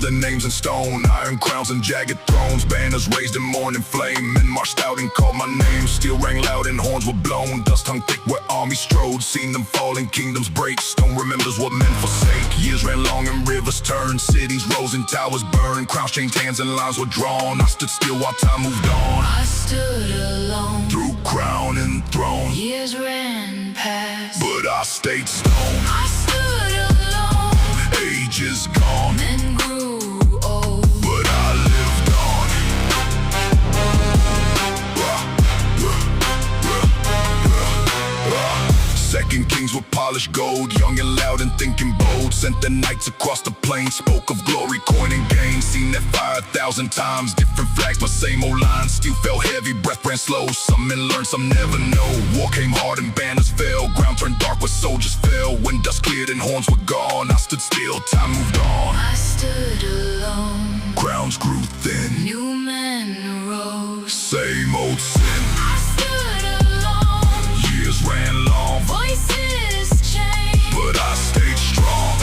carved their names in stone. Iron crowns and jagged thrones, banners raised in morning flame. Men marched out and called my name. Steel rang loud and horns were blown. Dust hung thick where armies strode. Seen them fall and kingdoms break. Stone remembers what men forsake. Years ran long and rivers turned. Cities rose and towers burned. Crowns changed hands and lines were drawn. I stood still while time moved on. I stood alone Through crown and throne. Years ran past, but I stayed stone. I stood alone. Age is gone, Men grew old, but I lived on. Second kings were polished gold, young and loud and thinking bold. Sent the knights across the plains, spoke of glory, coin and gain. Seen that fire 1,000 times, different flags but same old lines. Steel fell heavy, breath ran slow. Some men learned, some never know. War came hard and banners fell. Ground turned dark where soldiers fell. When dust cleared and horns were gone, I stood still, time moved on. I stood alone. Crowns grew thin, New men rose. same old sin. I stood alone. Years ran long, Voices changed, but I stayed strong.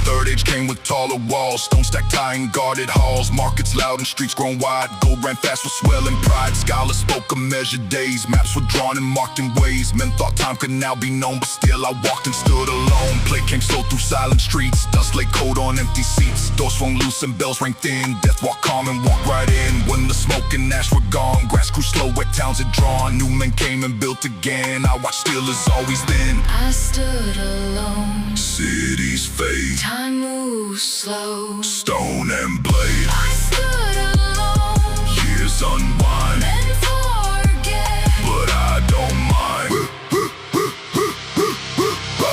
Third age came with taller walls, stone stacked high and guarded halls. Markets loud and streets grown wide. Gold ran fast with swelling pride. Scholars spoke of measured days. Maps were drawn and marked in ways. Men thought time could now be known, but still I walked and stood alone. Play came slow through silent streets. Dust lay cold on empty seats. Doors swung loose and bells rang thin. Death walked calm and walked right in. When the smoke and ash were gone, grass grew slow where towns had drawn. New men came and built again. I watched still as always then. I stood alone. Cities fade, Time moves slow. stone and blade. I stood alone. Years unwind, Men forget, but I don't mind.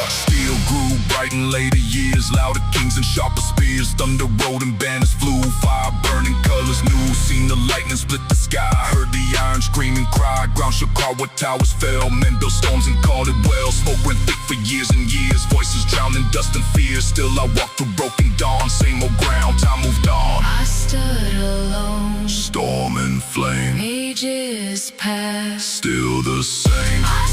Steel grew bright in later years. Louder kings and sharper spears. Thunder rolled and banners flew. Fire burning colors new. Seen the lightning split the sky. Heard the iron scream and cry. Ground shook hard where towers fell. Men built storms and called it well. Smoke ran thick for years and years. Voices drowned in dust and fear. Still I walked through broken dawn. Same old ground, time moved on. I stood alone. Storm and flame, Ages passed, still the same. I